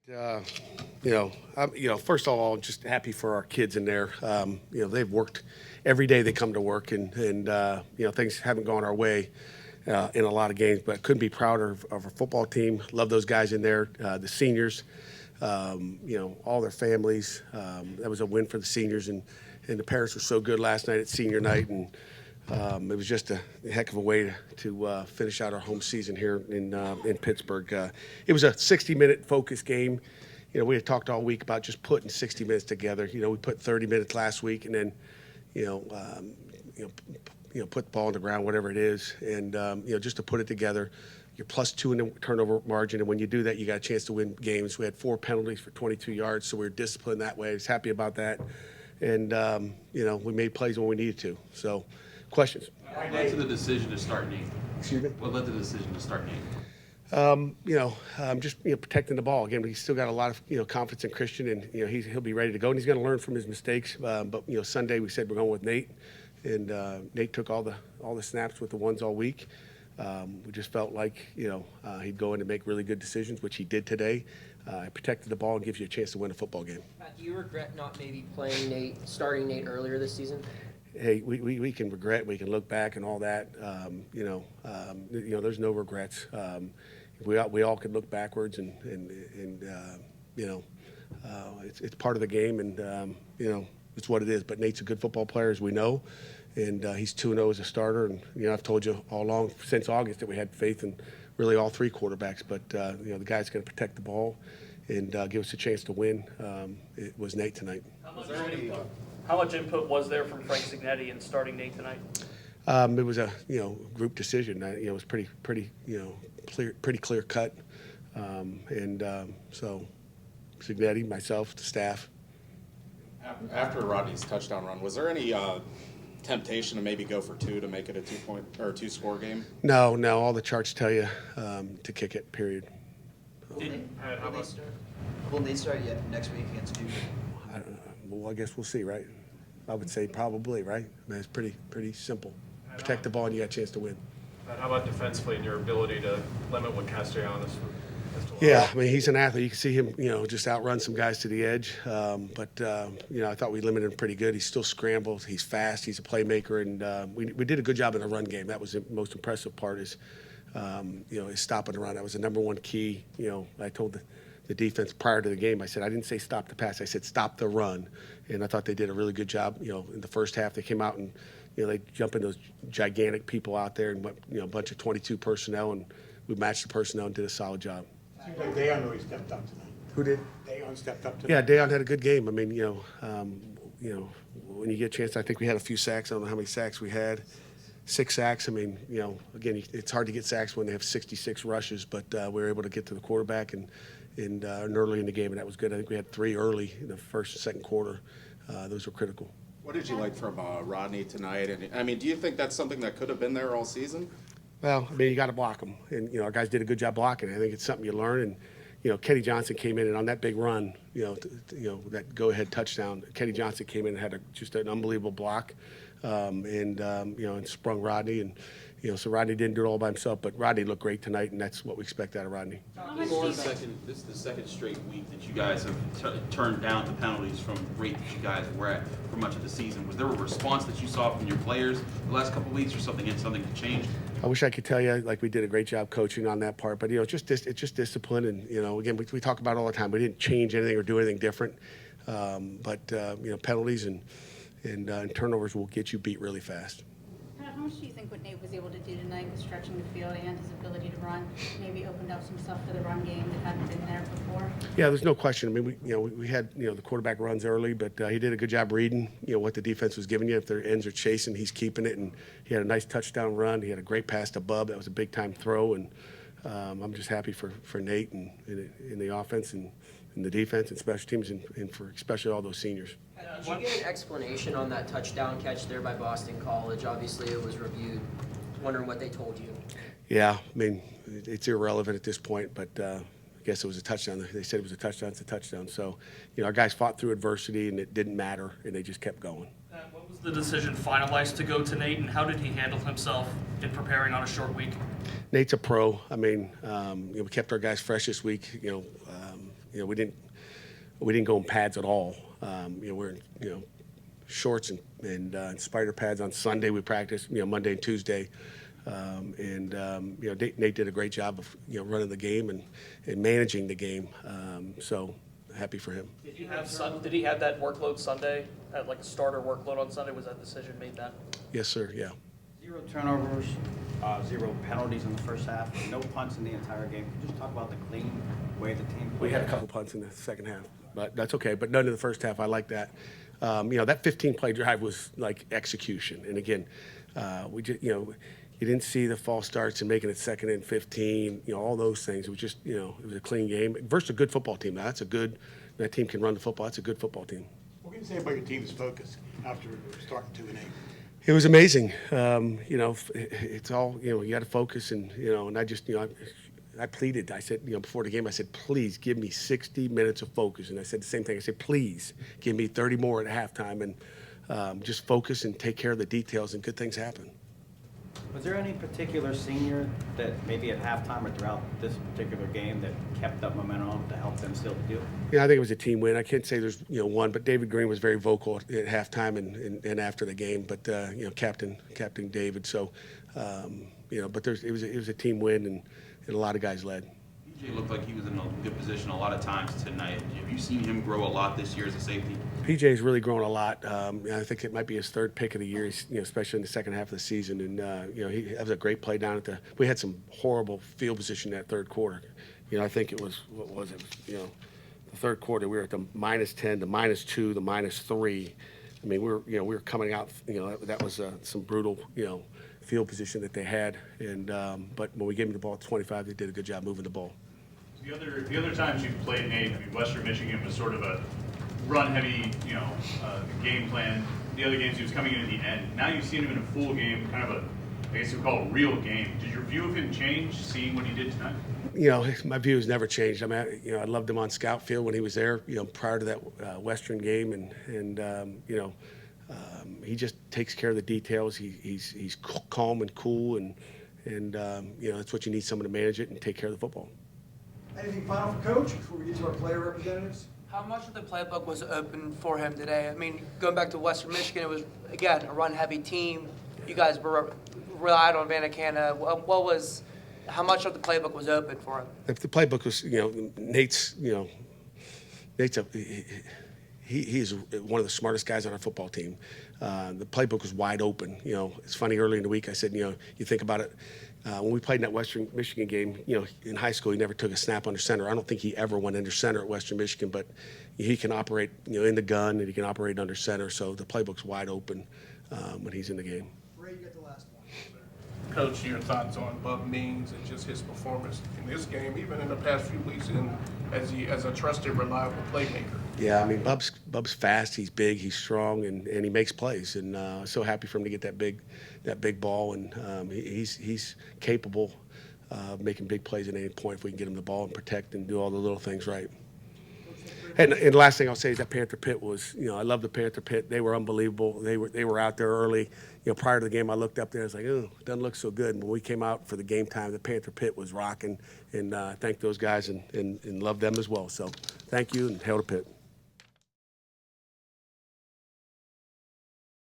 First of all, I'm just happy for our kids in there. They've worked every day. They come to work, and things haven't gone our way in a lot of games. But couldn't be prouder of our football team. Love those guys in there. The seniors, all their families. That was a win for the seniors, and the parents were so good last night at senior night, and it was just a heck of a way to finish out our home season here in Pittsburgh. It was a 60-minute focus game. We had talked all week about just putting 60 minutes together. We put 30 minutes last week, and then, put the ball on the ground, whatever it is, and just to put it together. You're +2 in the turnover margin, and when you do that, you got a chance to win games. We had 4 penalties for 22 yards, so we were disciplined that way. I was happy about that, and we made plays when we needed to. So. Questions? What led to the decision to start Nate? Excuse me? What led to the decision to start Nate? Just protecting the ball. Again, he's still got a lot of confidence in Christian, and he'll be ready to go, and he's going to learn from his mistakes. But Sunday we said we're going with Nate, and Nate took all the snaps with the ones all week. We just felt like he'd go in and make really good decisions, which he did today. Protected the ball and gives you a chance to win a football game. Do you regret not maybe starting Nate earlier this season? Hey, we can regret, we can look back and all that. There's no regrets. We all can look backwards, and it's part of the game, and it's what it is. But Nate's a good football player, as we know, and he's 2-0 as a starter. And I've told you all along since August that we had faith in really all 3 quarterbacks. But the guy's going to protect the ball and give us a chance to win. It was Nate tonight. How much input was there from Frank Signetti in starting Nate tonight? It was a group decision. It was pretty clear cut, so Signetti, myself, the staff. After Rodney's touchdown run, was there any temptation to maybe go for 2 to make it a 2-point or 2-score game? No. All the charts tell you to kick it. Period. Will Nate start yet next week against Duke? Well, I guess we'll see, right? I would say probably, right? I mean, it's pretty simple. Protect the ball and you got a chance to win. How about defensively and your ability to limit what Castellanos has to Yeah, I mean, he's an athlete. You can see him, just outrun some guys to the edge. But I thought we limited him pretty good. He still scrambles. He's fast. He's a playmaker. And we did a good job in the run game. That was the most impressive part is stopping the run. That was the number one key. I told the defense prior to the game, I said, I didn't say stop the pass. I said stop the run. And I thought they did a really good job. In the first half, they came out and, they jump in those gigantic people out there and went, a bunch of 22 personnel, and we matched the personnel and did a solid job. Seems like Dayon really stepped up tonight. Who did? Dayon stepped up tonight. Yeah, Dayon had a good game. I mean, when you get a chance, I think we had a few sacks. I don't know how many sacks we had. 6 sacks. I mean, again, it's hard to get sacks when they have 66 rushes, but we were able to get to the quarterback and early in the game, and that was good. I think we had 3 early in the first and second quarter. Those were critical. What did you like from Rodney tonight? And do you think that's something that could have been there all season? Well, I mean, you got to block them, and our guys did a good job blocking. I think it's something you learn. And Kenny Johnson came in, and on that big run, that go-ahead touchdown, Kenny Johnson came in and had just an unbelievable block, and sprung Rodney, and so Rodney didn't do it all by himself, but Rodney looked great tonight, and that's what we expect out of Rodney. This is the second straight week that you guys have turned down the penalties from rate that you guys were at for much of the season. Was there a response that you saw from your players the last couple of weeks, or something that changed? I wish I could tell you like we did a great job coaching on that part, but it's just discipline, and again we talk about it all the time. We didn't change anything or do anything different, but penalties and turnovers will get you beat really fast. How much do you think what Nate was able to do tonight with stretching the field and his ability to run maybe opened up some stuff for the run game that hadn't been there before? Yeah, there's no question. I mean, we had the quarterback runs early, but he did a good job reading what the defense was giving you. If their ends are chasing, he's keeping it, and he had a nice touchdown run. He had a great pass to Bub. That was a big time throw, and I'm just happy for Nate and in the offense and in the defense and special teams and for especially all those seniors. Did you get an explanation on that touchdown catch there by Boston College? Obviously, it was reviewed. Wondering what they told you. Yeah, I mean, it's irrelevant at this point, but I guess it was a touchdown. They said it was a touchdown. It's a touchdown. So, our guys fought through adversity, and it didn't matter, and they just kept going. When was the decision finalized to go to Nate, and how did he handle himself in preparing on a short week? Nate's a pro. I mean, we kept our guys fresh this week. we didn't go in pads at all. We're in, shorts and spider pads on Sunday. We practiced, Monday and Tuesday. Nate did a great job of, running the game and managing the game. So happy for him. Did he have that workload Sunday, like a starter workload on Sunday? Was that decision made then? Yes, sir. Yeah. 0 turnovers, 0 penalties in the first half, no punts in the entire game. Could you just talk about the clean way the team played? We had a couple punts in the second half, but that's okay. But none in the first half. I like that. That 15-play drive was like execution. And again, we just, you didn't see the false starts and making it 2nd and 15. All those things. It was just, it was a clean game versus a good football team. Now, that team can run the football. That's a good football team. What can you say about your team's focus after starting 2-8? It was amazing. It's all, you got to focus and I pleaded. I said, before the game, I said, please give me 60 minutes of focus. And I said the same thing. I said, please give me 30 more at halftime and just focus and take care of the details and good things happen. Was there any particular senior that maybe at halftime or throughout this particular game that kept up momentum to help them seal the deal? Yeah, I think it was a team win. I can't say there's one, but David Green was very vocal at halftime and after the game. But Captain David. So but it was a team win and a lot of guys led. PJ looked like he was in a good position a lot of times tonight. Have you seen him grow a lot this year as a safety? PJ's really grown a lot. I think it might be his 3rd pick of the year, especially in the second half of the season. And, that was a great play down at we had some horrible field position in that 3rd quarter. I think it was, what was it? The 3rd quarter, we were at the -10, the -2, the -3. I mean, we were coming out, that was some brutal, field position that they had. And, but when we gave them the ball at 25, they did a good job moving the ball. The other times you've played, Nate, Western Michigan was sort of a run-heavy, game plan. The other games he was coming in at the end. Now you've seen him in a full game, kind of I guess you would call it a real game. Did your view of him change, seeing what he did tonight? My view has never changed. I mean, I loved him on scout field when he was there, prior to that Western game, and he just takes care of the details. He's calm and cool, and that's what you need, someone to manage it and take care of the football. Anything final for Coach before we get to our player representatives? How much of the playbook was open for him today? I mean, going back to Western Michigan, it was, again, a run-heavy team. You guys relied on Vanacana. How much of the playbook was open for him? If the playbook was, Nate's he is one of the smartest guys on our football team. The playbook was wide open. It's funny, early in the week I said, you think about it, when we played in that Western Michigan game, in high school he never took a snap under center. I don't think he ever went under center at Western Michigan, but he can operate, in the gun, and he can operate under center. So the playbook's wide open when he's in the game. Ray, you get the last one. Coach, your thoughts on Bub Means and just his performance in this game, even in the past few weeks, as a trusted, reliable playmaker? Yeah, I mean, Bub's fast, he's big, he's strong, and he makes plays. And so happy for him to get that big ball, and he's capable of making big plays at any point if we can get him the ball and protect and do all the little things right. And the last thing I'll say is that Panther Pitt was, I love the Panther Pitt. They were unbelievable. They were out there early. Prior to the game, I looked up there. I was like, oh, it doesn't look so good. And when we came out for the game time, the Panther Pitt was rocking. And thank those guys and love them as well. So thank you, and hail to Pitt.